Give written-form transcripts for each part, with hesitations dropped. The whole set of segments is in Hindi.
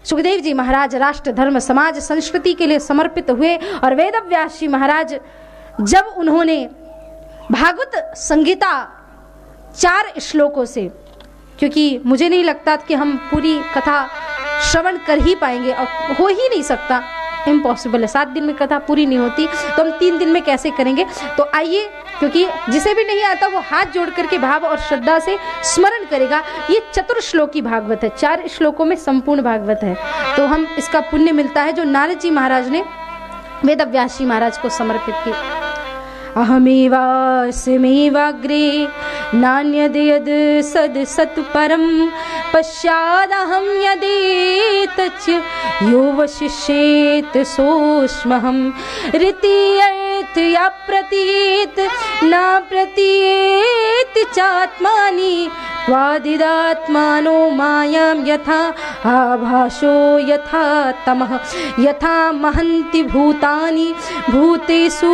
सुखदेव जी महाराज राष्ट्र धर्म समाज संस्कृति के लिए समर्पित हुए और वेदव्यास जी महाराज जब उन्होंने भागवत संगीता 4 श्लोकों से, क्योंकि मुझे नहीं लगता कि हम पूरी कथा श्रवण कर ही पाएंगे और हो ही नहीं सकता, इम्पॉसिबल है, 7 दिन में कथा पूरी नहीं होती तो हम 3 दिन में कैसे करेंगे। तो आइए, क्योंकि जिसे भी नहीं आता वो हाथ जोड़ करके भाव और श्रद्धा से स्मरण करेगा। ये 4 श्लोकी भागवत है, 4 श्लोकों में संपूर्ण भागवत है, तो हम इसका पुण्य मिलता है जो नारद जी महाराज ने वेदव्यास जी महाराज को समर्पित की। अहमेवास्म्येवाग्रे नान्यद्यद् सद् सत् परं पश्चादहं यदेतच्च यो वशिष्येत् सोऽस्म्यहं ऋतीयर्थ प्रतीत न प्रतीयेत चात्मानि त्वादिदात्मानो मायां यथा आभासो यथा तमः यथा महन्ति भूतानि भूतेषु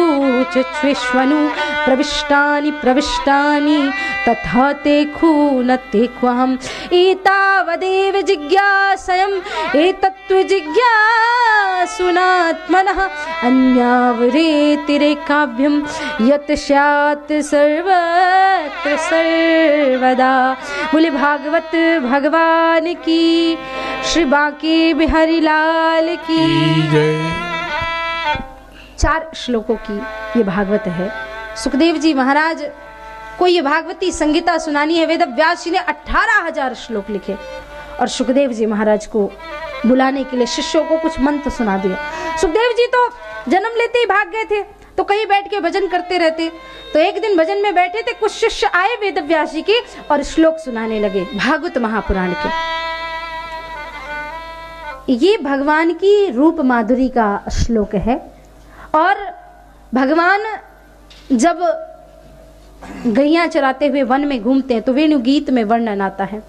च विश्वनु प्रविष्टानि तथा ते खूनते क्वहम् एतावदेव जिज्ञासयम् एतत्त्व जिज्ञासुनात्मनः अन्यावरेतिरेकाभ्यं यत् स्यात् सर्वत्र सर्वदा। बोले भागवत भगवान की, श्री बांके बिहारी लाल की जय। 4 श्लोकों की ये भागवत है। सुखदेव जी महाराज को ये भागवती संगीता सुनानी है। वेदव्यास जी ने 18,000 श्लोक लिखे और सुखदेव जी महाराज को बुलाने के लिए शिष्यों को कुछ मंत्र सुना दिया। सुखदेव जी तो जन्म लेते ही भाग गए थे, तो कहीं बैठ के भजन करते रहते। तो एक दिन भजन में बैठे थे, कुछ शिष्य आए वेदव्यास जी के और श्लोक सुनाने लगे भागवत महापुराण के। ये भगवान की रूप माधुरी का श्लोक है। और भगवान जब गैया चराते हुए वन में घूमते हैं तो वेणु गीत में वर्णन आता है।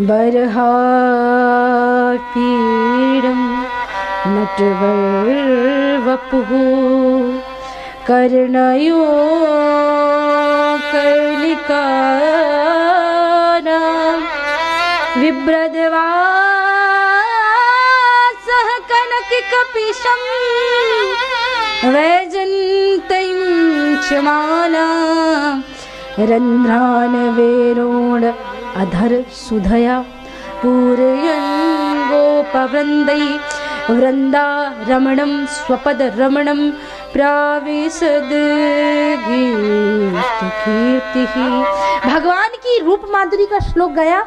बरहा पीड़म नटवर वपुः कर्णयो कर्णिकानां विभ्रद्वासः कनककपिशं वैजयन्तीं च मालां रन्ध्रान् वेरोण अधर सुधया पूरयन् गोपवृन्दै वृंदा रमणं स्वपद रमणं प्राविशद कीर्ति। भगवान की रूप माधुरी का श्लोक गाया,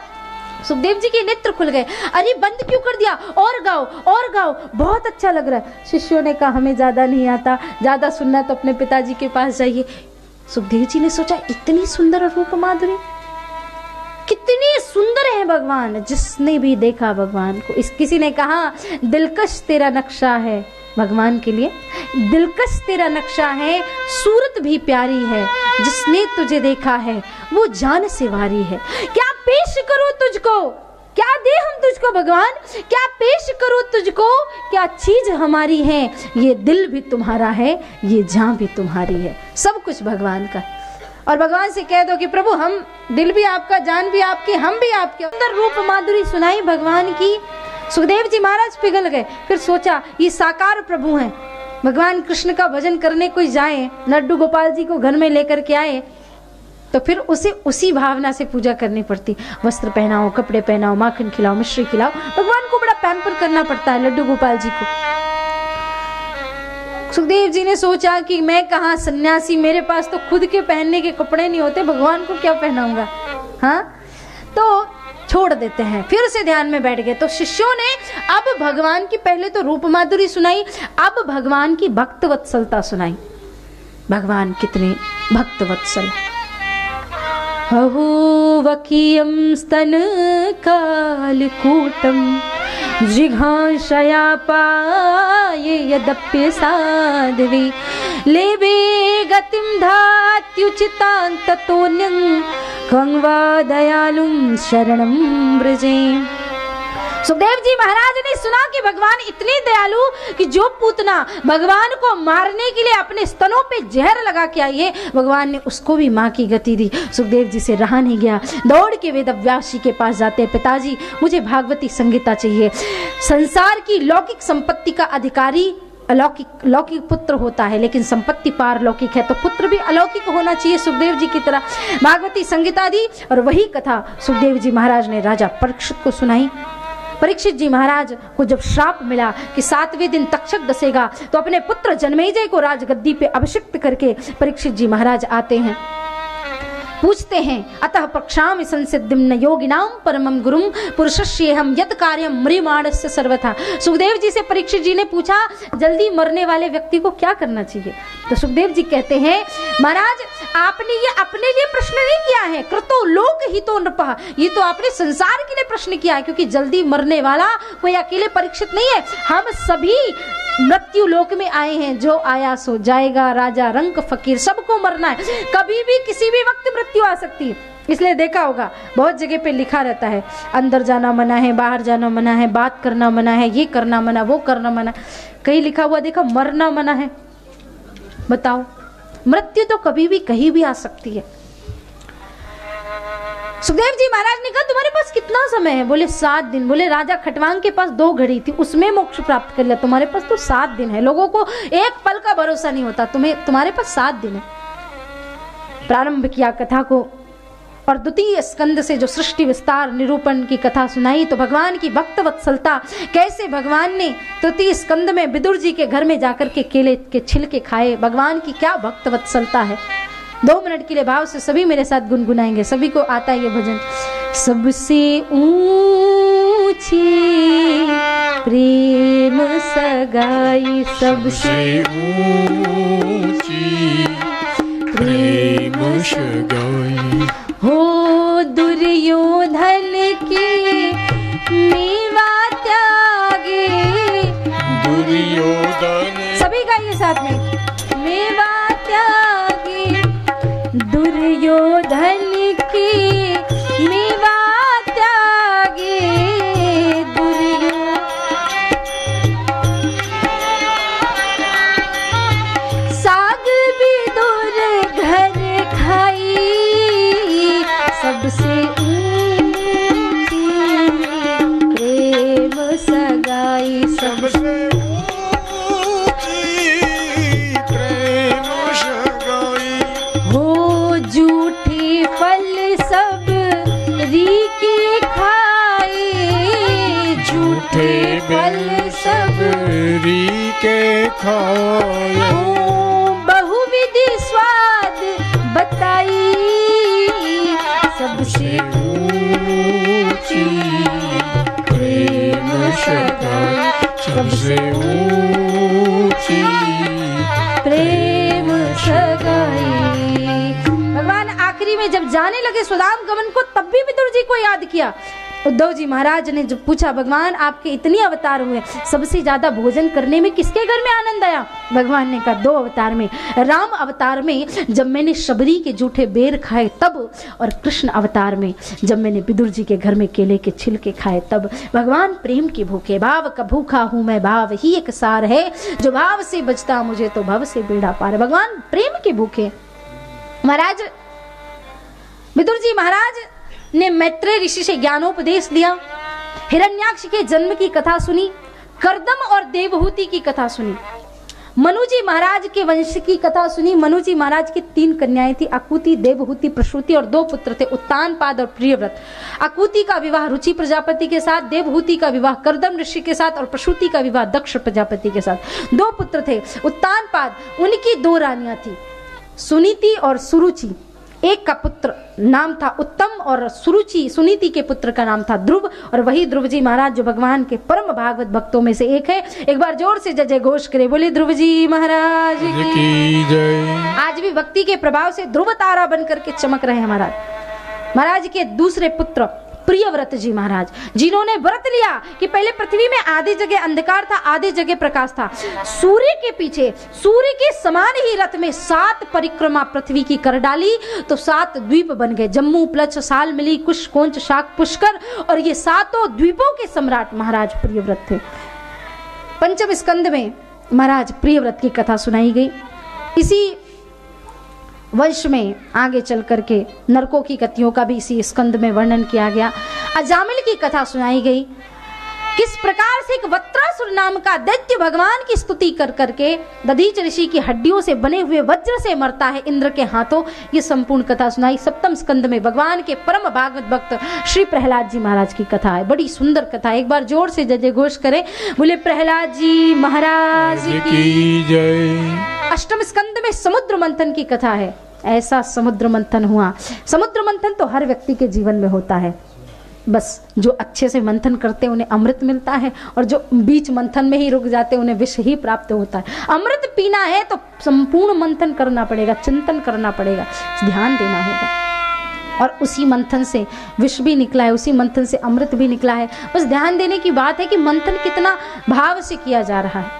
सुखदेव जी के नेत्र खुल गए। अरे बंद क्यों कर दिया, और गाओ और गाओ, बहुत अच्छा लग रहा है। शिष्यों ने कहा हमें ज्यादा नहीं आता, ज्यादा सुनना तो अपने पिताजी के पास जाइए। सुखदेव जी ने सोचा इतनी सुंदर रूप माधुरी, कितने सुंदर है भगवान। जिसने भी देखा भगवान को, किसी ने कहा दिलकश तेरा नक्शा है, भगवान के लिए दिलकश तेरा नक्शा है, सूरत भी प्यारी है, जिसने तुझे देखा है वो जान से वारी है। क्या पेश करूं तुझको, क्या दे हम तुझको भगवान, क्या पेश करूं तुझको, क्या चीज हमारी है, ये दिल भी तुम्हारा है, ये जान भी तुम्हारी है, सब कुछ भगवान का। और भगवान से कह दो कि प्रभु हम दिल भी आपका, जान भी आपकी, हम भी आपके। सुंदर रूप माधुरी सुनाई भगवान की। सुखदेव जी महाराज पिघल गए। फिर सोचा ये साकार प्रभु हैं, भगवान कृष्ण का भजन करने कोई जाए, लड्डू गोपाल जी को घर में लेकर के आए तो फिर उसे उसी भावना से पूजा करनी पड़ती। वस्त्र पहनाओ, कपड़े पहनाओ, माखन खिलाओ, मिश्री खिलाओ, भगवान को बड़ा पैम्पर करना पड़ता है लड्डू गोपाल जी को। सुखदेव जी ने सोचा कि मैं कहाँ सन्यासी, मेरे पास तो खुद के पहनने के कपड़े नहीं होते, भगवान को क्या पहनाऊंगा। हाँ, तो छोड़ देते हैं। फिर से ध्यान में बैठ गए। तो शिष्यों ने अब भगवान की पहले तो रूप माधुरी सुनाई, अब भगवान की भक्त वत्सलता सुनाई। भगवान कितने भक्त वत्सल। अहोवकीयं स्तन कालकूटं जिघांशयापाये यदप्य साध्वी लेभे गतिं धात्युचितां ततोऽन्यं कं वा दयालुं शरणं व्रजे। सुखदेव जी महाराज ने सुना कि भगवान इतने दयालु कि जो पूतना भगवान को मारने के लिए अपने स्तनों पे जहर लगा के आई है, भगवान ने उसको भी मां की गति दी। सुखदेव जी से रहा नहीं गया, दौड़ के वेदव्यास जी के पास जाते, पिताजी मुझे भागवती संहिता चाहिए। संसार की लौकिक संपत्ति का अधिकारी लौकिक पुत्र होता है, लेकिन संपत्ति पारलौकिक है, तो पुत्र भी अलौकिक होना चाहिए सुखदेव जी की तरह। भागवती संहिता दी और वही कथा सुखदेव जी महाराज ने राजा परीक्षित को सुनाई। परीक्षित जी महाराज को जब श्राप मिला कि 7वें दिन तक्षक डसेगा, तो अपने पुत्र जन्मेजय को राजगद्दी पे अभिषिक्त करके परीक्षित जी महाराज आते हैं, पूछते हैं, अतः प्रक्षामि संसिद्धिं न योगिनां परमं गुरुं पुरुषस्येहं यत् कार्यं म्रियमाणस्य सर्वथा। सुखदेव जी से परीक्षित जी ने पूछा, जल्दी मरने वाले व्यक्ति को क्या करना चाहिए? तो सुखदेव जी कहते हैं, महाराज आपने ये अपने लिए प्रश्न नहीं किया है, कृतो लोक हितो नृपः, ये तो आपने संसार के लिए प्रश्न किया है, क्योंकि जल्दी मरने वाला कोई अकेले परीक्षित नहीं है, हम सभी मृत्यु लोक में आए हैं, जो आया सो जाएगा, राजा रंक फकीर सबको मरना है, कभी भी किसी भी वक्त मृत्यु आ सकती है। इसलिए देखा होगा बहुत जगह पे लिखा रहता है, अंदर जाना मना है, बाहर जाना मना है, बात करना मना है, ये करना मना, वो करना मना, कहीं लिखा हुआ देखा मरना मना है। बताओ, मृत्यु तो कभी भी कहीं भी आ सकती है। सुखदेव जी महाराज ने कहा, तुम्हारे पास कितना समय है? बोले 7 दिन। बोले राजा खटवांग के पास 2 घड़ी थी, उसमें मोक्ष प्राप्त कर लिया, तुम्हारे पास तो 7 दिन है। लोगों को एक पल का भरोसा नहीं होता, तुम्हारे पास 7 दिन है। प्रारंभ किया कथा को और द्वितीय स्कंद से जो सृष्टि विस्तार निरूपण की कथा सुनाई, तो भगवान की भक्त वत्सलता, कैसे भगवान ने तृतीय स्कंद में विदुर जी के घर में जाकर के केले के छिलके खाए, भगवान की क्या भक्त वत्सलता है। 2 मिनट के लिए भाव से सभी मेरे साथ गुनगुनाएंगे, सभी को आता है ये भजन। सबसे ऊंची प्रेम सगाई, सबसे ऊंची प्रेम सगाई, हो दुर्योधन के मेवा त्यागे, दुर्योधन, सभी गाइए साथ में, मेवा त्यागे दुर्योधन की मेवा त्यागे, साग विदुर घर खाई, सबसे ऊंची प्रेम सगाई, सबसे ऊंची प्रेम सगाई, हो झूठे फल सब री खाए, झूठे फल सब री के खाए, हो बहुविधि स्वाद बताई, सबसे ऊंची प्रेम सगाई, सबसे ऊंची प्रेम सगाई। भगवान आखिरी में जब जाने लगे सुदाम गमन को, तब भी विदुर जी को याद किया। उद्धव जी महाराज ने जब पूछा, भगवान आपके इतने अवतार हुए, सबसे ज्यादा भोजन करने में किसके घर में आनंद आया? भगवान ने कहा 2 अवतार में, राम अवतार में जब मैंने शबरी के जूठे बेर खाए तब, और कृष्ण अवतार में जब मैंने विदुर जी के घर में केले के छिलके खाए तब। भगवान प्रेम के भूखे, भाव का भूखा हूं मैं, भाव ही एक सार है, जो भाव से बचता मुझे तो भव से बेड़ा पार। भगवान प्रेम के भूखे। महाराज विदुर जी महाराज ने मैत्रेय ऋषि से ज्ञानोपदेश दिया, हिरण्याक्ष के जन्म की कथा सुनी, कर्दम और देवहूति की कथा सुनी, मनु जी महाराज के वंश की कथा सुनी। मनु जी महाराज की 3 कन्याएं थी, अकुति, देवहूति, प्रसूति, और 2 पुत्र थे, उत्तानपाद और प्रियव्रत। अकुति का विवाह रुचि प्रजापति के साथ, देवहूति का विवाह कर्दम ऋषि के साथ, और प्रसूति का विवाह दक्ष प्रजापति के साथ। 2 पुत्र थे। उत्तानपाद, उनकी 2 रानियां थी, सुनीति और सुरुचि। एक का पुत्र नाम था उत्तम और सुनीति के पुत्र का नाम था ध्रुव, और वही ध्रुव जी महाराज जो भगवान के परम भागवत भक्तों में से एक है। एक बार जोर से जय घोष करे, बोले ध्रुव जी महाराज की जय। आज भी भक्ति के प्रभाव से ध्रुव तारा बन करके चमक रहे हैं महाराज। महाराज के दूसरे पुत्र प्रियव्रत जी महाराज, जिन्होंने व्रत लिया कि पहले पृथ्वी में आधी जगह अंधकार था, आधी जगह प्रकाश था। सूर्य के पीछे, सूर्य के समान ही रथ में 7 परिक्रमा पृथ्वी की कर डाली तो 7 द्वीप बन गए, जम्मू, प्लच, सालमिली, कुश, कोंच, शाक, पुष्कर, और ये 7 द्वीपों के सम्राट महाराज प्रियव्रत थे। पंचम स्कंद में महाराज प्रियव्रत की कथा सुनाई गई। इसी वंश में आगे चल करके नरकों की गतियों का भी इसी स्कंद में वर्णन किया गया। अजामिल की कथा सुनाई गई, किस प्रकार से एक वत्रासुर नाम का दैत्य भगवान की स्तुति कर करके दधीच ऋषि की हड्डियों से बने हुए वज्र से मरता है इंद्र के हाथों। ये संपूर्ण कथा सुनाई। सप्तम स्कंद में भगवान के परम भागवत भक्त श्री प्रहलाद जी महाराज की कथा है, बड़ी सुंदर कथा है। एक बार जोर से जय घोष करें, बोले प्रहलाद जी महाराज की जय। अष्टम स्कंद में समुद्र मंथन की कथा है। ऐसा समुद्र मंथन हुआ। समुद्र मंथन तो हर व्यक्ति के जीवन में होता है, बस जो अच्छे से मंथन करते हैं उन्हें अमृत मिलता है, और जो बीच मंथन में ही रुक जाते हैं उन्हें विष ही प्राप्त होता है। अमृत पीना है तो संपूर्ण मंथन करना पड़ेगा, चिंतन करना पड़ेगा, ध्यान देना होगा। और उसी मंथन से विष भी निकला है, उसी मंथन से अमृत भी निकला है। बस ध्यान देने की बात है कि मंथन कितना भाव से किया जा रहा है।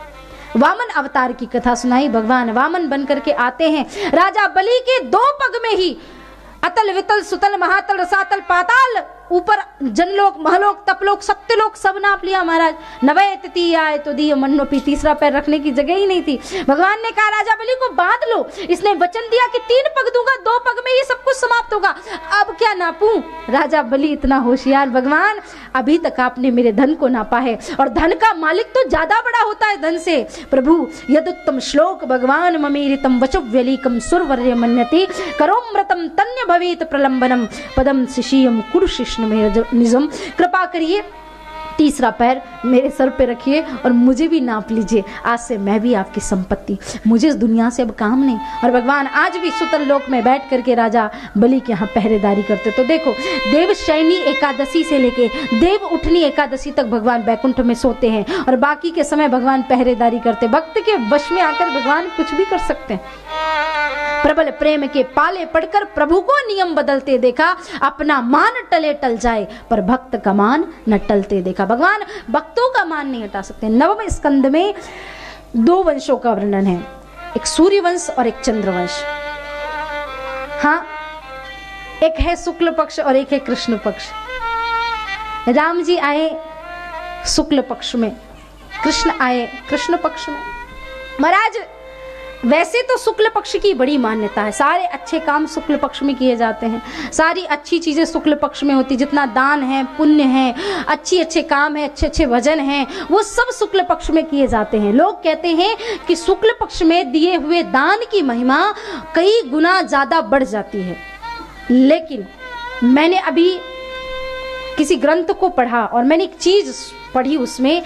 वामन अवतार की कथा सुनाई। भगवान वामन बन करके आते हैं, राजा बलि के 2 पग में ही अतल वितल सुतल महातल रसातल पाताल, ऊपर जनलोक, महलोक, तपलोक, सत्यलोक सब नाप लिया महाराज। नवय तिथि आए तो दिए मनोपी, तीसरा पैर रखने की जगह ही नहीं थी। भगवान ने कहा राजा बलि को बांध लो। इसने वचन दिया कि 3 पग दूंगा, 2 पग में ये सब कुछ समाप्त होगा, अब क्या नापूं। राजा बलि इतना होशियार, भगवान अभी तक आपने मेरे धन को नापा है, और धन का मालिक तो ज्यादा बड़ा होता है धन से। प्रभु यदुत्तम श्लोक भगवान ममेरितम वचव्यलीकम सुरवर्य मन्यते करोमृतम तन्य भवेत प्रलंबनम पदम शिशियम कुरुशिष्ण में निजम। कृपा करिए 3रा पैर मेरे सर पे रखिए और मुझे भी नाप लीजिए, आज से मैं भी आपकी संपत्ति, मुझे इस दुनिया से अब काम नहीं। और भगवान आज भी सुतल लोक में बैठ करके राजा बलि के यहाँ पहरेदारी करते। तो देखो, देव शयनी एकादशी से लेके देव उठनी एकादशी तक भगवान बैकुंठ में सोते हैं, और बाकी के समय भगवान पहरेदारी करते। भक्त के वश में आकर भगवान कुछ भी कर सकते हैं। प्रबल प्रेम के पाले पड़कर प्रभु को नियम बदलते देखा, अपना मान टले टल जाए पर भक्त का मान न टलते देखा। भगवान भक्तों का मान नहीं हटा सकते। नवम स्कंद में 2 वंशों का वर्णन है, एक सूर्य वंश और एक चंद्र वंश। हाँ, एक है शुक्ल पक्ष और एक है कृष्ण पक्ष। राम जी आए शुक्ल पक्ष में, कृष्ण आए कृष्ण पक्ष में। महाराज वैसे तो शुक्ल पक्ष की बड़ी मान्यता है, सारे अच्छे काम शुक्ल पक्ष में किए जाते हैं, सारी अच्छी चीजें शुक्ल पक्ष में होती, जितना दान है, पुण्य है, अच्छे काम है, अच्छे भजन हैं, वो सब शुक्ल पक्ष में किए जाते हैं। लोग कहते हैं कि शुक्ल पक्ष में दिए हुए दान की महिमा कई गुना ज्यादा बढ़ जाती है। लेकिन मैंने अभी किसी ग्रंथ को पढ़ा और मैंने एक चीज पढ़ी उसमें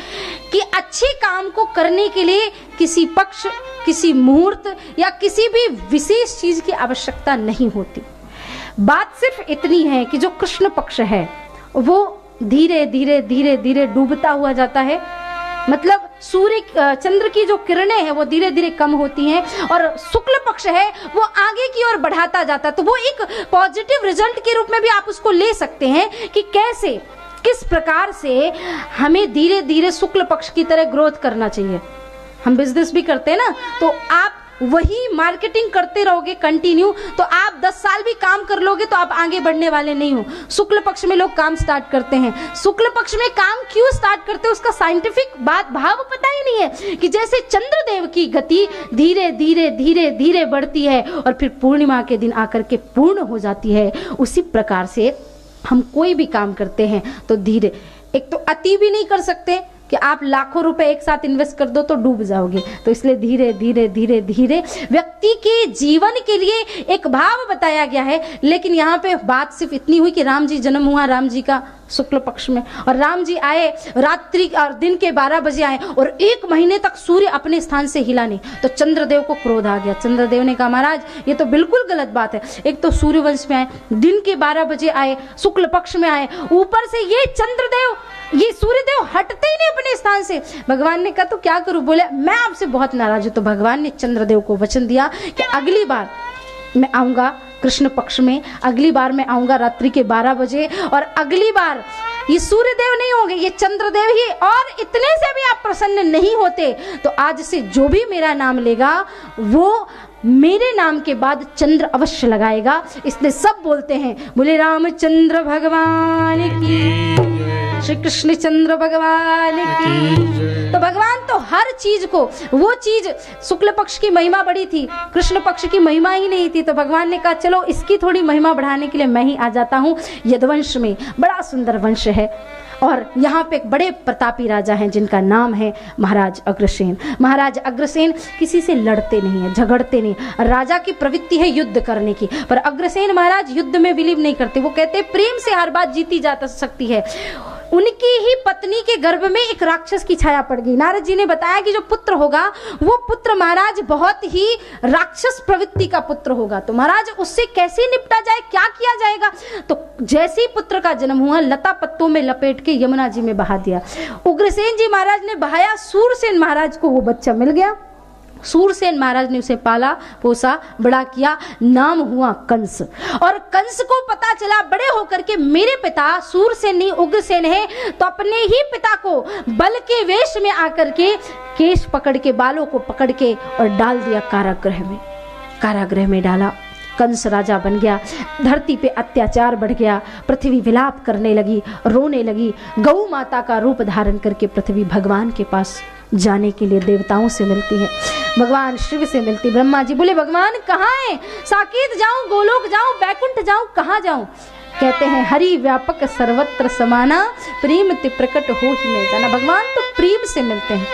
कि अच्छे काम को करने के लिए किसी पक्ष, किसी मुहूर्त या किसी भी विशेष चीज की आवश्यकता नहीं होती। बात सिर्फ इतनी है कि जो कृष्ण पक्ष है वो धीरे धीरे धीरे धीरे डूबता हुआ जाता है। मतलब सूर्य चंद्र की जो किरणें हैं वो धीरे धीरे कम होती हैं, और शुक्ल पक्ष है वो आगे की ओर बढ़ाता जाता है। तो वो एक पॉजिटिव रिजल्ट के रूप में भी आप उसको ले सकते हैं कि कैसे, किस प्रकार से हमें धीरे धीरे शुक्ल पक्ष की तरह ग्रोथ करना चाहिए। हम बिजनेस भी करते हैं ना, तो आप वही मार्केटिंग करते रहोगे कंटिन्यू, तो आप 10 साल भी काम कर लोगे तो आप आगे बढ़ने वाले नहीं हो। शुक्ल पक्ष में लोग काम स्टार्ट करते हैं। शुक्ल पक्ष में काम क्यों स्टार्ट करते हैं उसका साइंटिफिक बात भाव पता ही नहीं है, कि जैसे चंद्रदेव की गति धीरे धीरे धीरे धीरे बढ़ती है और फिर पूर्णिमा के दिन आकर के पूर्ण हो जाती है, उसी प्रकार से हम कोई भी काम करते हैं तो धीरे, एक तो अति भी नहीं कर सकते कि आप लाखों रुपए एक साथ इन्वेस्ट कर दो तो डूब जाओगे, तो इसलिए धीरे धीरे धीरे धीरे व्यक्ति के जीवन के लिए एक भाव बताया गया है। लेकिन यहाँ पे बात सिर्फ इतनी हुई कि राम जी जन्म हुआ, राम जी का शुक्ल पक्ष में, और राम जी आए रात्रि और दिन के 12 बजे आए और 1 महीने तक सूर्य अपने स्थान से हिला नहीं, तो चंद्रदेव को क्रोध आ गया। चंद्रदेव ने कहा महाराज ये तो बिल्कुल गलत बात है, एक तो सूर्य वंश में आए, दिन के 12 बजे आए, शुक्ल पक्ष में आए, ऊपर से ये चंद्रदेव, ये सूर्यदेव हटते ही नहीं अपने स्थान से। भगवान ने कहा तो क्या करूं, बोले मैं आपसे बहुत नाराज हूं। तो भगवान ने चंद्रदेव को वचन दिया कि अगली बार मैं आऊंगा कृष्ण पक्ष में। अगली बार मैं आऊँगा रात्रि के 12 बजे, और अगली बार ये सूर्यदेव नहीं होंगे, ये चंद्रदेव ही। और इतने से भी आप प्रसन्न नहीं होते तो आज से जो भी मेरा नाम लेगा वो मेरे नाम के बाद चंद्र अवश्य लगाएगा। इसलिए सब बोलते हैं बोले रामचंद्र भगवान की, श्री कृष्ण चंद्र भगवान की। तो भगवान तो हर चीज को, वो चीज शुक्ल पक्ष की महिमा बड़ी थी, कृष्ण पक्ष की महिमा ही नहीं थी, तो भगवान ने कहा चलो इसकी थोड़ी महिमा बढ़ाने के लिए मैं ही आ जाता हूँ। यदुवंश में बड़ा सुंदर वंश है, और यहाँ पे एक बड़े प्रतापी राजा हैं जिनका नाम है महाराज अग्रसेन। महाराज अग्रसेन किसी से लड़ते नहीं है, झगड़ते नहीं। राजा की प्रवृत्ति है युद्ध करने की, पर अग्रसेन महाराज युद्ध में बिलीव नहीं करते। वो कहते प्रेम से हर बात जीती जा सकती है। उनकी ही पत्नी के गर्भ में एक राक्षस की छाया पड़ गई। नारद जी ने बताया कि जो पुत्र होगा वो पुत्र महाराज बहुत ही राक्षस प्रवृत्ति का पुत्र होगा, तो महाराज उससे कैसे निपटा जाए, क्या किया जाएगा। तो जैसे ही पुत्र का जन्म हुआ लता पत्तों में लपेट के यमुना जी में बहा दिया। उग्रसेन जी महाराज ने बहाया, सूरसेन महाराज को वो बच्चा मिल गया। सूरसेन महाराज ने उसे पाला पोसा बड़ा किया, नाम हुआ कंस। और कंस को पता चला बड़े होकर के मेरे पिता सूरसेन नहीं उग्रसेन है, तो अपने ही पिता को बल के वेश में आकर के केश पकड़ के, बालों को पकड़ के और डाल दिया कारागृह में डाला। कंस राजा बन गया। धरती पे अत्याचार बढ़ गया, पृथ्वी विलाप करने लगी, रोने लगी। गौ माता का रूप धारण करके पृथ्वी भगवान के पास जाने के लिए देवताओं से मिलती है, भगवान शिव से मिलती। ब्रह्मा जी बोले भगवान कहाँ हैं? साकेत जाऊं, गोलोक जाऊं, बैकुंठ जाऊं, कहाँ जाऊं? कहते हैं हरि व्यापक सर्वत्र समाना, प्रेम ते प्रकट हो ही नहीं जाना। भगवान तो प्रेम से मिलते हैं।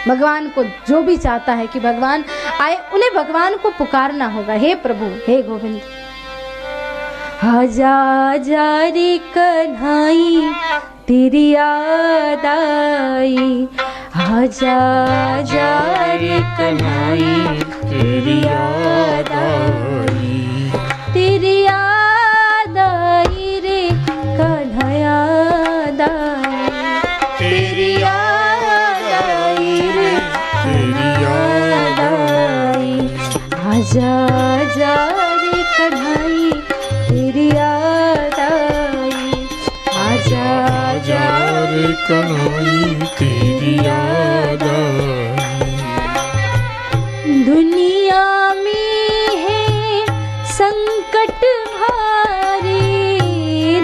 भगवान को जो भी चाहता है कि भगवान आए, उन्हें भगवान को पुकारना होगा, हे प्रभु हे गोविंद। आजा आजा रे कन्हाई तेरी याद आई, आजा आजा रे कन्हाई तेरी याद आई, तेरी याद आई रे कन्हा याद आई, तेरी याद आई रे तेरी याद आई, आजा आजा रे कन्हाई तेरी याद आई, आजा आजा रे कन्हाई तेरी याद आई। दुनिया में है संकट भारी,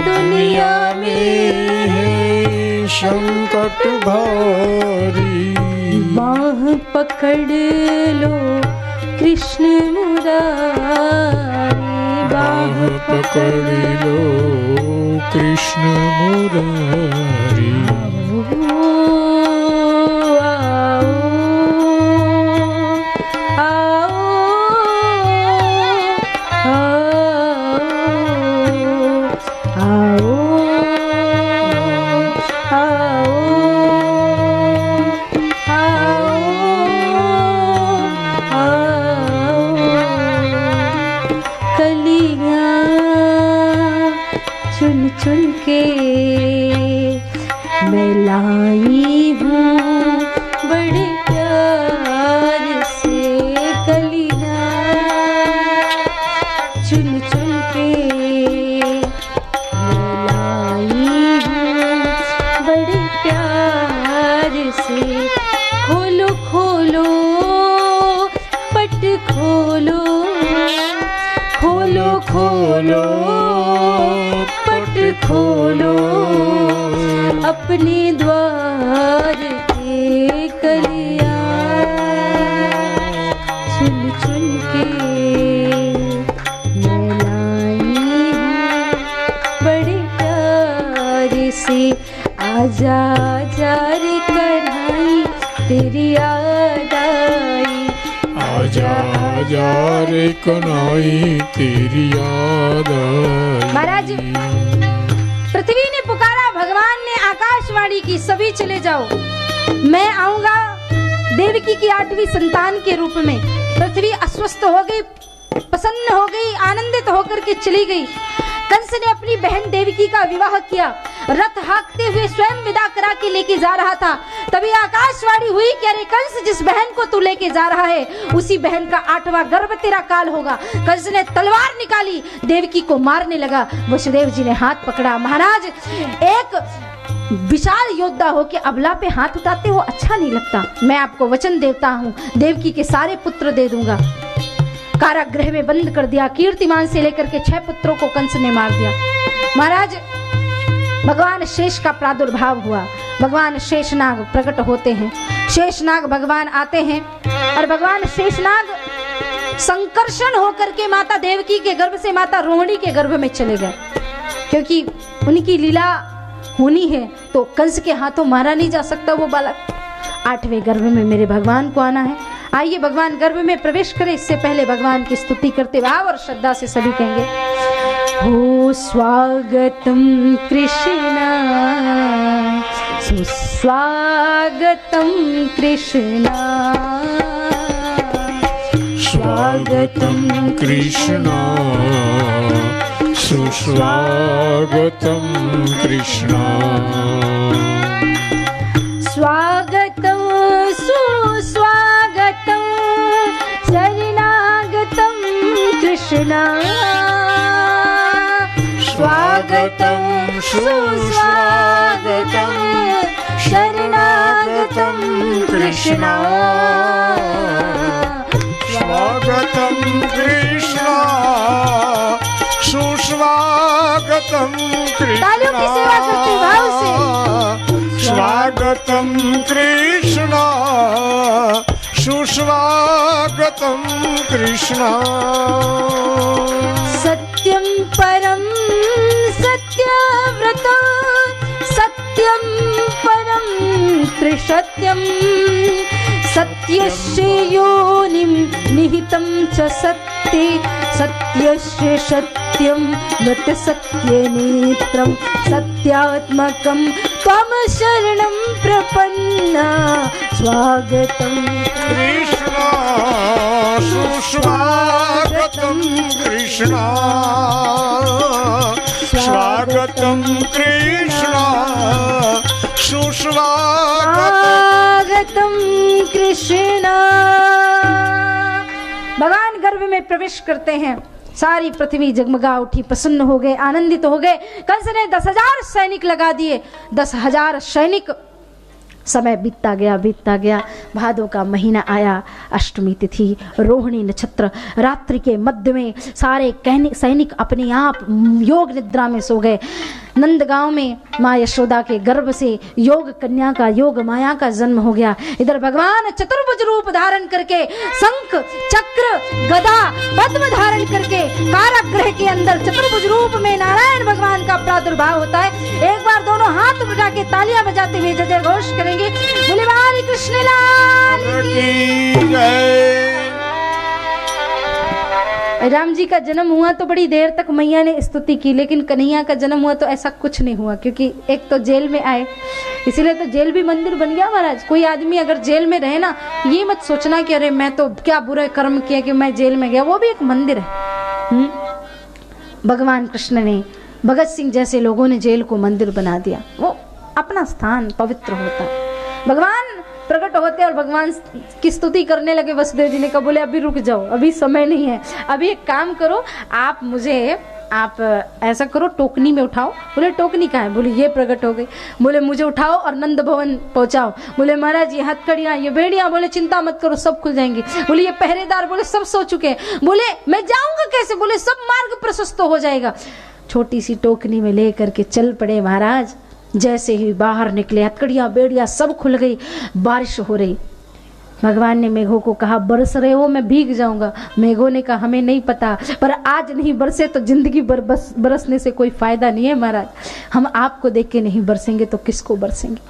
दुनिया में है संकट भारी, बाह पकड़ लो कृष्ण मुरारी, बाह पकड़ लो कृष्ण मुरारी। चुन चुन के मैं लाई हूँ बड़े प्यार से कलियाँ, चुन चुन के मैं लाई हूँ बड़े प्यार से। खोलो खोलो पट खोलो, खोलो खोलो पट खोलो, अपने द्वार के कलियाँ चुन चुन के मैं लाई हूँ बड़े प्यार से। आजा आजा रे कन्हाई तेरी याद आई, आजा आजा रे कन्हाई तेरी याद आई। महाराज पृथ्वी ने पुकारा, भगवान ने आकाशवाणी की सभी चले जाओ, मैं आऊंगा देवकी की 8वीं संतान के रूप में। पृथ्वी अस्वस्थ हो गई, प्रसन्न हो गई, आनंदित होकर के चली गई। कंस ने अपनी बहन देवकी का विवाह किया। रथ हाँकते हुए स्वयं विदा करा के लेके जा रहा था, तभी आकाशवाणी हुई कि अरे कंस, जिस बहन को तू लेके जा रहा है उसी बहन का 8वां गर्भ तेरा काल होगा। कंस ने तलवार निकाली, देवकी को मारने लगा। वसुदेव जी ने हाथ पकड़ा। महाराज, एक विशाल योद्धा हो के अबला पे हाथ उठाते हो अच्छा नहीं लगता। मैं आपको वचन देता हूँ, देवकी के सारे पुत्र दे दूंगा। कारागृह में बंद कर दिया। कीर्तिमान से लेकर के 6 पुत्रों को कंस ने मार दिया। महाराज, भगवान शेष का प्रादुर्भाव हुआ। भगवान शेषनाग प्रकट होते हैं। शेषनाग भगवान आते हैं और भगवान शेषनाग संकर्षण होकर के माता देवकी के गर्भ से माता रोहिणी के गर्भ में चले गए, क्योंकि उनकी लीला होनी है तो कंस के हाथों मारा नहीं जा सकता वो बालक। 8वें गर्भ में मेरे भगवान को आना है। आइए भगवान गर्भ में प्रवेश करें। इससे पहले भगवान की स्तुति करते भाव और श्रद्धा से सभी कहेंगे, हो स्वागतम कृष्णा, सुस्वागतम कृष्णा, स्वागतं कृष्णा, सुस्वागतं कृष्णा, स्वागतं सुस्वागतं शरणागतं कृष्णा, स्वागतं सुस्वागतं शरणागतं कृष्णा, स्वागतं कृष्णा, सुस्वागतं कृष्णा, तालियों की सेवा करते भाव से, स्वागतं कृष्णा, सुस्वागतं कृष्णा, सत्यं परं सत्यव्रतं, सत्यं परं त्रिसत्यं, सत्यस्य योनिं निहितं च सत्ये, सत्यस्य सत्यं नृत्य सत्यनेत्रं, सत्यात्मकं त्वं शरणं प्रपन्ना, स्वागतं कृष्णा, सुस्वागतं कृष्णा, स्वागतं कृष्णा, सुस्वागतं कृष्णा। भगवान गर्भ में प्रवेश करते हैं। सारी पृथ्वी जगमगा उठी, प्रसन्न हो गए, आनंदित हो गए। कंस ने 10,000 सैनिक लगा दिए। 10,000 सैनिक। समय बीतता गया। भादों का महीना आया, अष्टमी तिथि, रोहिणी नक्षत्र। रात्रि के मध्य में सारे सैनिक अपने आप योग निद्रा में सो गए। नंदगांव में माँ यशोदा के गर्भ से योग कन्या का, योग माया का जन्म हो गया। इधर भगवान चतुर्भुज रूप धारण करके, शंख चक्र गदा पद्म धारण करके कारागृह के अंदर चतुर्भुज रूप में नारायण भगवान का प्रादुर्भाव होता है। एक बार दोनों हाथ उठा के तालियां बजाते हुए जय जय घोष करेंगे, बोले बारी कृष्ण लाल की जय। राम जी का जन्म हुआ तो बड़ी देर तक मैया ने स्तुति की, लेकिन कन्हैया का जन्म हुआ तो ऐसा कुछ नहीं हुआ, क्योंकि एक तो जेल में आए, इसीलिए तो जेल भी मंदिर बन गया। महाराज, कोई आदमी अगर जेल में रहे ना, ये मत सोचना कि अरे मैं तो क्या बुरे कर्म किए कि मैं जेल में गया, वो भी एक मंदिर है। भगवान कृष्ण ने, भगत सिंह जैसे लोगों ने जेल को मंदिर बना दिया। वो अपना स्थान पवित्र होता है। भगवान प्रकट होते और भगवान की स्तुति करने लगे। वसुदेव जी ने कहा, बोले अभी रुक जाओ, अभी समय नहीं है, अभी एक काम करो, आप ऐसा करो, टोकनी में उठाओ। बोले टोकनी कहाँ है? बोले ये प्रकट हो गई। बोले मुझे उठाओ और नंद भवन पहुंचाओ। बोले महाराज ये हथकड़ियाँ, ये बेड़ियाँ, बोले चिंता मत करो, सब खुल जाएंगी। बोले ये पहरेदार, बोले सब सो चुके हैं। बोले मैं जाऊंगा कैसे? बोले सब मार्ग प्रशस्त हो जाएगा। छोटी सी टोकनी में ले करके चल पड़े महाराज। जैसे ही बाहर निकले, हथकड़ियाँ बेड़ियाँ सब खुल गई, बारिश हो रही। भगवान ने मेघों को कहा, बरस रहे हो, मैं भीग जाऊंगा। मेघों ने कहा, हमें नहीं पता, पर आज नहीं बरसे तो जिंदगी भर बरसने से कोई फायदा नहीं है महाराज। हम आपको देख के नहीं बरसेंगे तो किसको बरसेंगे?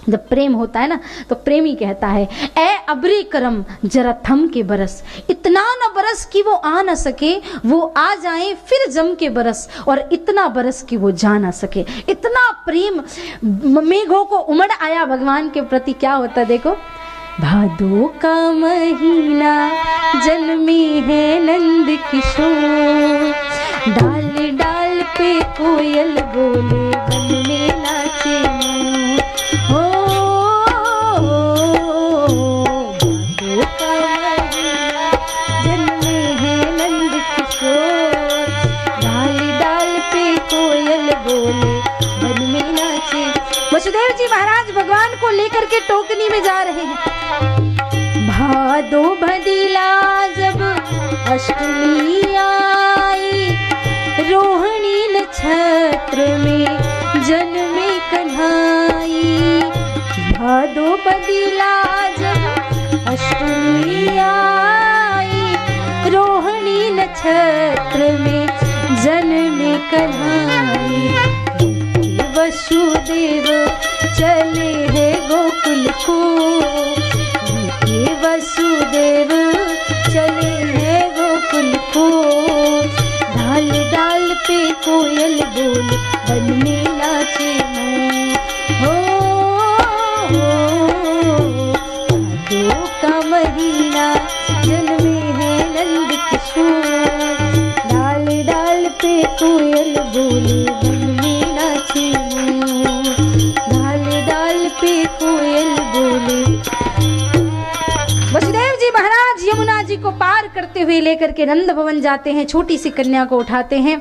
जब प्रेम होता है ना, तो प्रेमी कहता है, ए अबरी करम जरा थम के बरस, इतना न बरस कि वो आ न सके, वो आ जाए फिर जम के बरस, और इतना बरस कि वो जा ना सके। इतना प्रेम मेघों को उमड़ आया भगवान के प्रति। क्या होता देखो, भादो का महीना जन्मे है नंद किशोर, डाल डाल पे कोयल बोले वन में नाचे मोर। हो भादों का महीना जन्मे हैं नंद किशोर, डाल डाल पे कोयल बोले वन में नाचे। वसुदेव जी महाराज भगवान को लेकर के टोकनी में जा रहे हैं। भादो भदीला जब अष्टमी आई, रोहिणी नक्षत्र में जन्मे कन्हाई। भादो भदीला जब अष्टमी आई, रोहिणी नक्षत्र में जन्मे कन्हाई। वसुदेव चले हैं गोकुल को, वसुदेव चले हैं गोकुल को, डाल डाल पे कोयल बोले वन में नाचे मोर। हो भादों का महीना जन्मे हैं नंद किशोर, डाल डाल पे कोयल बोले वन में नाचे मोर, डाल डाल पे कोयल बोले। वसुदेव जी महाराज यमुना जी को पार करते हुए लेकर के नंद भवन जाते हैं। छोटी सी कन्या को उठाते हैं,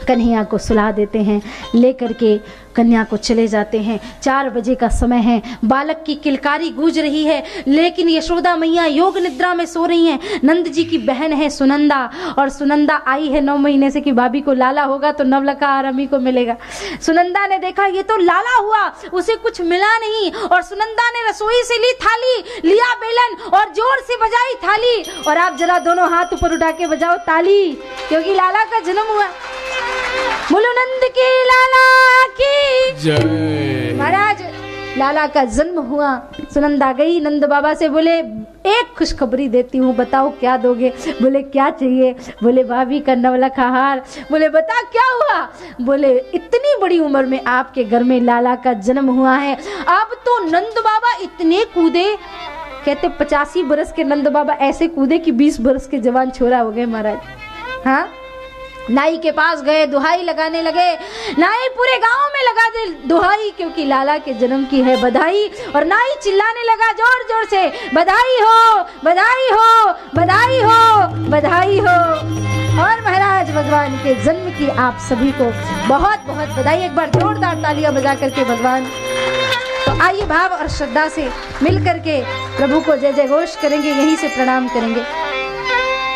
कन्हैया को सुला देते हैं, लेकर के कन्या को चले जाते हैं। 4 बजे का समय है, बालक की किलकारी गूंज रही है, लेकिन यशोदा मैया योग निद्रा में सो रही हैं। नंद जी की बहन है सुनंदा, और सुनंदा आई है 9 महीने से कि भाभी को लाला होगा तो नवलखा आरामी को मिलेगा। सुनंदा ने देखा ये तो लाला हुआ, उसे कुछ मिला नहीं, और सुनंदा ने रसोई से ली थाली, लिया बेलन और जोर से बजाई थाली। और आप जरा दोनों हाथ ऊपर उठा के बजाओ ताली, क्योंकि लाला का जन्म हुआ। बोलो नंद के लाला की जय। महाराज लाला का जन्म हुआ। सुनंदा गई नंद बाबा से, बोले एक खुशखबरी देती हूँ, बताओ क्या दोगे? बोले क्या चाहिए? बोले भाभी का नवलखा हार। बोले बता क्या हुआ? बोले इतनी बड़ी उम्र में आपके घर में लाला का जन्म हुआ है। अब तो नंद बाबा इतने कूदे, कहते 85 बरस के नंद बाबा ऐसे कूदे कि 20 बरस के जवान छोरा हो गए महाराज। हाँ, नाई के पास गए, दुहाई लगाने लगे। नाई पूरे गांव में लगा दे दुहाई, क्योंकि लाला के जन्म की है बधाई। और नाई चिल्लाने लगा जोर जोर से, बधाई हो, बधाई हो, बधाई हो, बधाई हो। और महाराज भगवान के जन्म की आप सभी को बहुत बहुत बधाई। एक बार जोरदार तालियां बजा करके भगवान। तो आइए भाव और श्रद्धा से मिल करके प्रभु को जय जय घोष करेंगे, यहीं से प्रणाम करेंगे।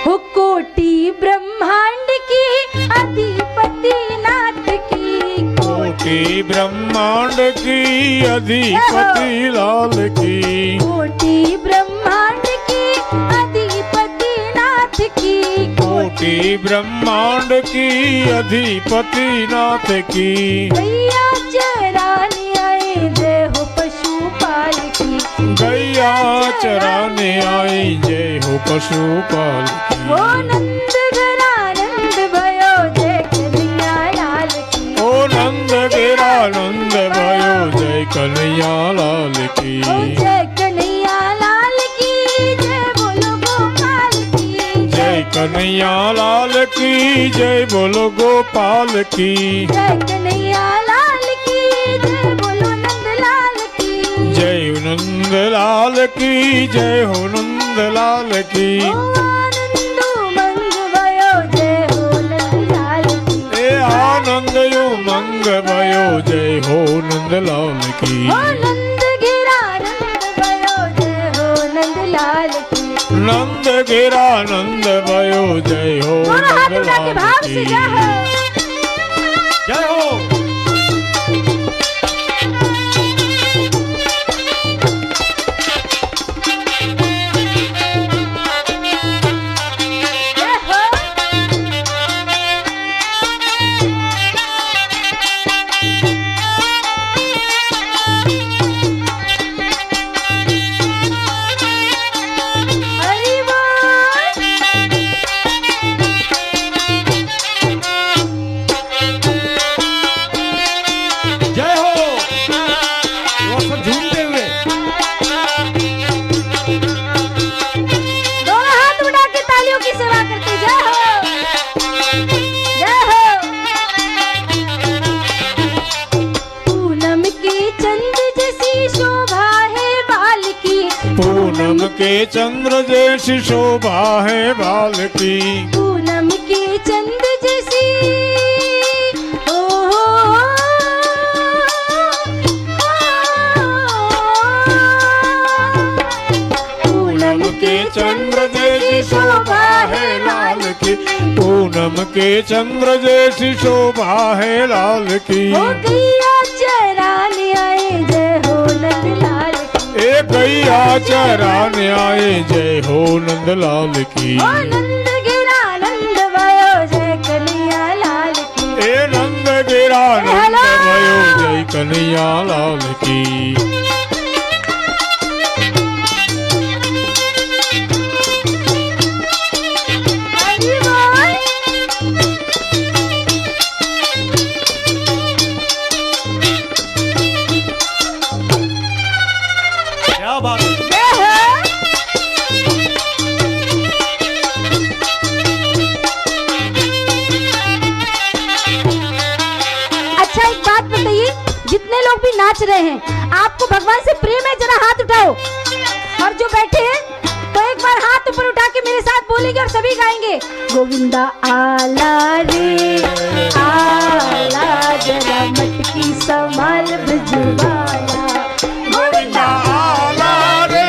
हो कोटि ब्रह्मांड की अधिपति नाथ की, कोटि ब्रह्मांड की अधिपति लाल की, कोटि ब्रह्मांड की अधिपति नाथ की, कोटि ब्रह्मांड की अधिपति नाथ की। गैया चराने आए जय हो पशुपाल की, गैया चराने आई जय हो पशुपाल की। ओ नंद घरानंद भयो जय कन्हैया लाल की, ओ नंद गिरानंद भयो जय कन्हैया लाल की, ओ जय कन्हैया लाल की जय बोलो गोपाल की, जय कन्हैया लाल की जय बोलो गोपाल की, जय कन्हैया लाल की जय बोलो नंद लाल की, जय नंद लाल की जय हो नंद लाल की। ओ आनंद उमंग भयो जय हो नंद लाल की, ए आनंद उमंग भयो जय हो नंद लाल की, ओ नंद घिरानंद भयो जय हो नंद लाल की। नंद गिरानंद भयो जय हो दोनों हाथ नंद उठा के लाल भाव से की। जय हो। जय हो। जय हो। हरि बोल। के चंद्र जैसी शोभा है बाल की। पूनम के चंद जैसी ओ पूनम के चंद्र जैसी शोभा है लाल की। पूनम के चंद्र जैसी शोभा है लाल की। हो गैया चराने आए जय हो नंदलाल की। ए गैया चराने आए जय हो नंदलाल की। ओ नंद गिरा नंद भयो जय कन्हैया लाल की। ए नंद गिरा नंद भयो जय कन्हैया लाल की। अरे वाह! क्या बात है? जय हो। अच्छा एक बात बताइए, जितने लोग भी नाच रहे हैं आपको भगवान से प्रेम है, जरा हाथ उठाओ। और जो बैठे हैं तो एक बार हाथ ऊपर उठा के मेरे साथ बोलेंगे और सभी गाएंगे गोविंदा आला रे आला, जरा मटकी संभाल ब्रजवाला। गोविंदा आला रे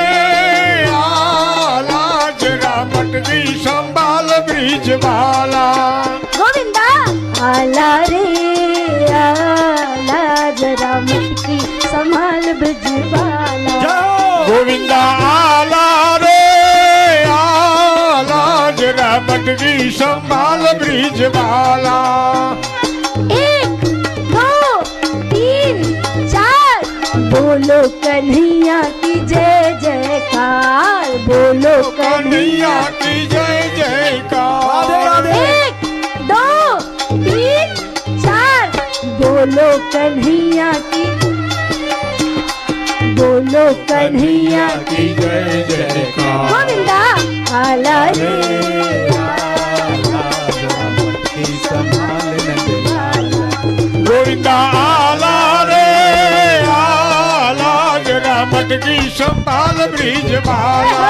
आला, जरा मटकी संभाल ब्रिज वाला। गोविंदा आला रे आला, जरा मटकी संभाल ब्रजवाला। गोविंदा आला रे आला, जरा मटकी संभाल ब्रिज वाला। 1 2 3 4 बोलो कन्हैया की जय जयकार, बोलो कन्हैया की जय जयकार। 1 2 3 4 बोलो कन्हैया की, बोलो कन्हैया की। की जय जयकार। गोविंदा आला रे गोविंदा आला रे आला, जरा मटकी संभाल ब्रिज वाला।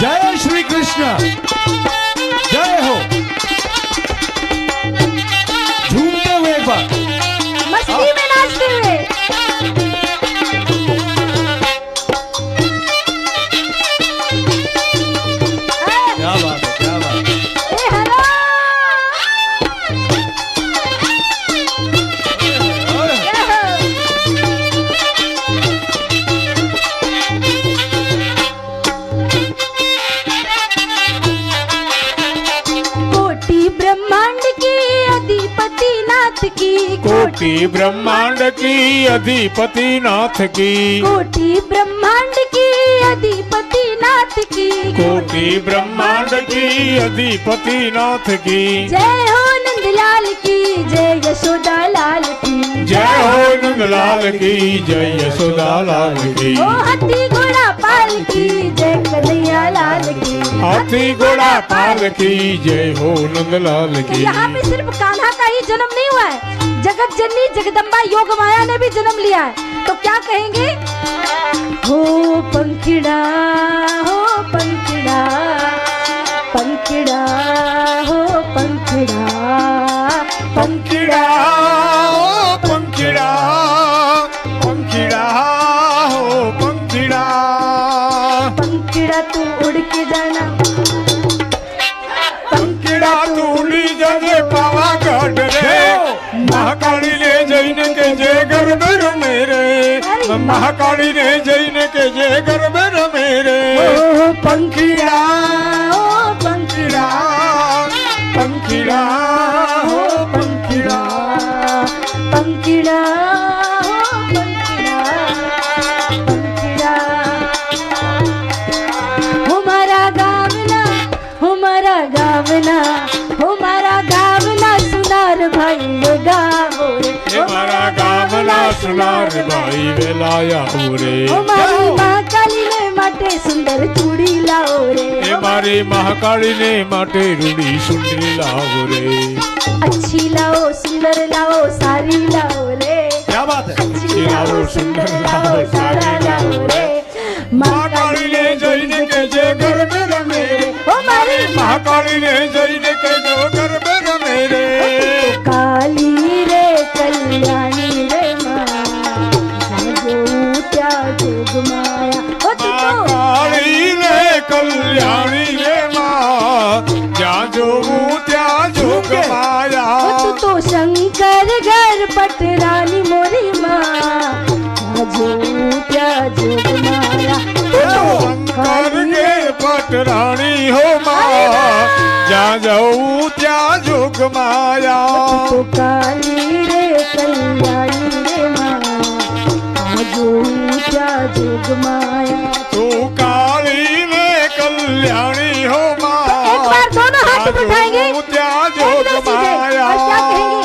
जय श्री कृष्ण, जय हो। झूमते हुए एक बार मस्ती में नाचते हुए। क्या बात है, क्या बात है। ए हरा कोटि ब्रह्मांड की अधिपति नाथ की, कोटि ब्रह्मांड की अधिपति नाथ की। कोटि ब्रह्मांड की अधिपति नाथ की। कोटि ब्रह्मांड की अधिपति नाथ की। जय हो नंदलाल की, जय यशोदा लाल की। जय हो नंदलाल की, जय यशोदा लाल की। ओ हाथी घोड़ा पाल की, जय कन्हैया लाल की। हाथी घोड़ा पाल की, जय हो नंदलाल की। यहाँ पे सिर्फ कान्हा का ही जन्म नहीं हुआ है, जगत जननी जगदम्बा योग माया ने भी जन्म लिया है। तो क्या कहेंगे? हो पंखिड़ा, हो पंखिड़ा, पंखिड़ा, हो पंखिड़ा, पंखिड़ा ओ पंखिड़ा, पंखिड़ा हो पंखिड़ा। पंखिड़ा तू उड़ के जाना, पंखिड़ा तू उड़ी जगे पावागढ़ रे। महाकाली ने जैन के जे गर्भर मेरे, महाकाली ने जैन के जे गर्भर मेरे। ओ पंखिड़ा, ओ पंखिड़ा, पंखिड़ा हो पंखिड़ा। पंखिड़ा, हो पंखिड़ा, पंखिड़ा। हमारा गावना, हमारा गावना, हमारा गावना सुनार भाई ने गावो रे। हमारा गावना सुनार भाई वेलाया हो रे। हमारी माँ काली ने माटे सुंदर चूड़ी लाओ रे। हमारी महाकाली ने माटे रूड़ी सुंदरी लाओ रे। अच्छी लाओ सुंदर लाओ सारी लाओ रे। क्या बात है। अच्छी लाओ सुंदर लाओ सारा लाओ रे महाकाली ने जैन के जे घर में रमे रे ओ मारी महाकाली ने जैन के जो घर में रमे रे काली रे कल्याणी रे माँ जो त्या जोग माया ओ तू तो महाकाली ने कल्याणी रे माँ जा जो त्या जोग माया तू तो शंकर घर पटरानी मोरी माँ जो त्या जोग माया शंकर के पटरानी हो माँ जा जाऊ त्या जोग माया तो काली रे कल्याणी रे माँ जो त्या जोग माया तू काली ने कल्याणी हो माँ एक बार दोनों हाथ उठाएंगे त्या जोग माया और क्या कहेंगे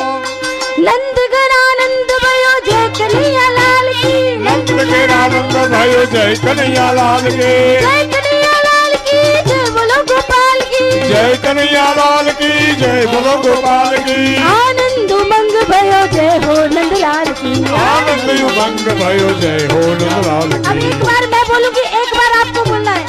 नंद घरानंद भयो जय कन्हैया लाल की नंद के आनंद भयो जय कन्हैया लाल के जय कन्हैया लाल की जय बोलो गोपाल की जय कन्हैया लाल की जय बोलो गोपाल की आनंद उमंग भयो जय हो नंदलाल की आनंद उमंग भयो जय हो नंदलाल अब की एक बार मैं बोलूंगी एक बार आपको बोलना है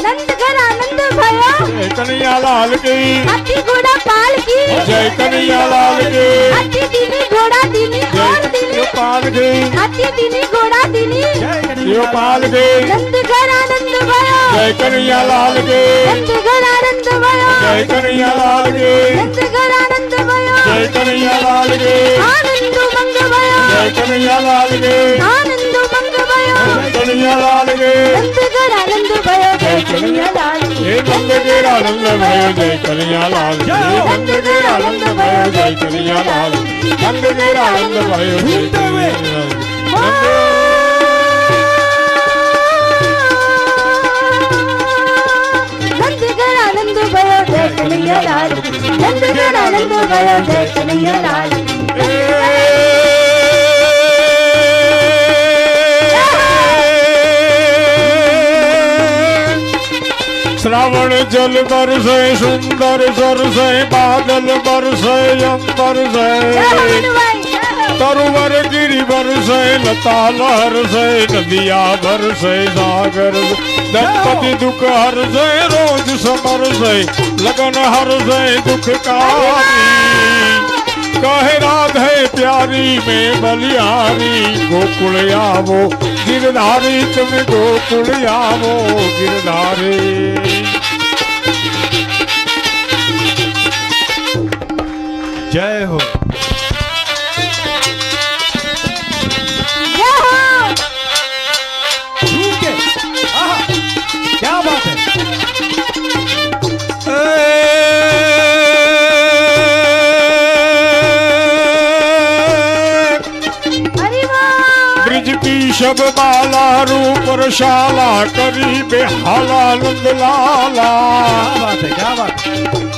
नंद घर आनंद भयो जय कन्हैया लाल की हाथी घोड़ा पाल की जय कन्हैया लाल की हाथी दीनी घोड़ा दीनी और दीनी गोपाल की हाथी दीनी घोड़ा दीनी गोपाल की नंद घर आनंद भयो जय कन्हैया लाल की नंद घर आनंद भयो जय कन्हैया लाल की नंद घर आनंद भयो जय कन्हैया लाल की आनंद उमंग भयो जय कन्हैया लाल की आनंद उमंग भयो जय कन्हैया लाल की नंद घर आनंद भयो जय कन्हैया लाल की हे नंद के आनंद भयो जय कन्हैया लाल की नंद के आनंद भयो जय कन्हैया लाल नंद के आनंद भयो जय कन्हैया लाल नंद घर आनंद भयो जय कन्हैया लाल की नंद घर आनंद भयो जय कन्हैया लाल की श्रावण जल बरसे सुंदर सरसे बादल बरसे अंबर से तरुवर गिरी बरसे लता लहर से नदिया बरसे सागर दंपति दुख हर से रोज समर से लगन हर से दुख कारी कहे राधे प्यारी में बलिहारी गोकुल आवो गिरधारी तुम गोकुल आवो गिरधारी जय हो जय हो झूम के आहा क्या बात है अरे वाह ब्रिज की शब माला रूप रशाला करी बेहाला नंद लाला क्या बात है क्या बात है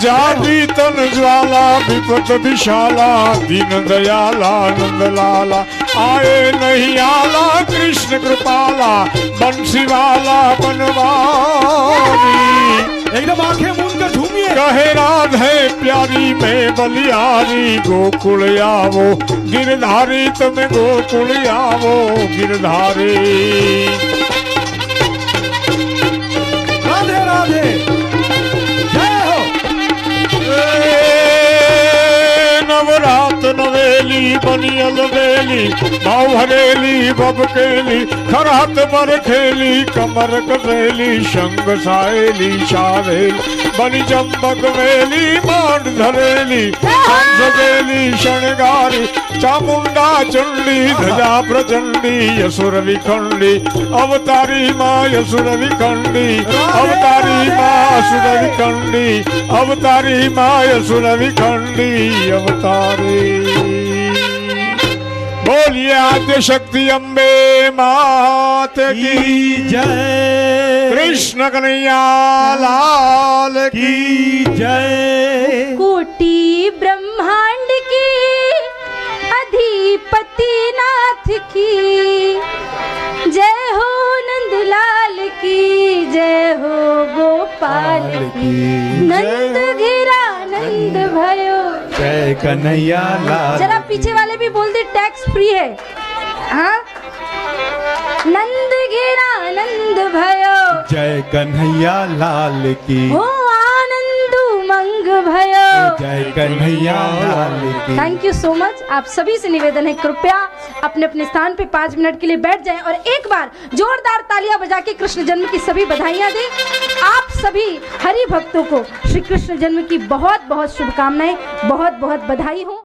जागी तन ज्वाला विपद विशाला दीन दयाला नंद लाला आए नहीं आला कृष्ण कृपाला बंसी वाला बनवारी एकदम आंखें मूंद कर झूमिए कहे राधे प्यारी में बलियारी गोकुल आवो गिरधारी तुम गोकुल आवो गिरधारी राधे राधे जय हो नवरात नवेली बनियल बेली भाव हरेली बबकेली खरात पर खेली कमर कसेली शंग साहेली शावेल बनी चंबक वेली मांड धरेली सजेली शणगारी चामुंडा चंडी ध्वजा प्रचंडी यसुर विखंडी अवतारी माँ यसुर विखंडी अवतारी माँ असुर विखंडी अवतारी माँ यसुर विखंडी अवतारी बोलिए आद्य शक्ति अम्बे मात की जय कृष्ण कन्हैया लाल की जय कोटि ब्रह्मांड की अधिपति नाथ की जय हो नंदलाल की जय हो गोपाल की नंद घेरा नंद भयो जय कन्हैया लाल जरा पीछे वाले भी बोल दे टैक्स फ्री है हाँ नंद घेरा नंद भयो, जय कन्हैया लाल की, हो आनंद उमंग भयो। जय कन्हैया लाल की। Thank you so much. आप सभी से निवेदन है कृपया अपने अपने स्थान पे 5 मिनट के लिए बैठ जाएं और एक बार जोरदार तालियां बजा के कृष्ण जन्म की सभी बधाइयां दें। आप सभी हरि भक्तों को श्री कृष्ण जन्म की बहुत बहुत शुभकामनाएं, बहुत बहुत बधाई हो।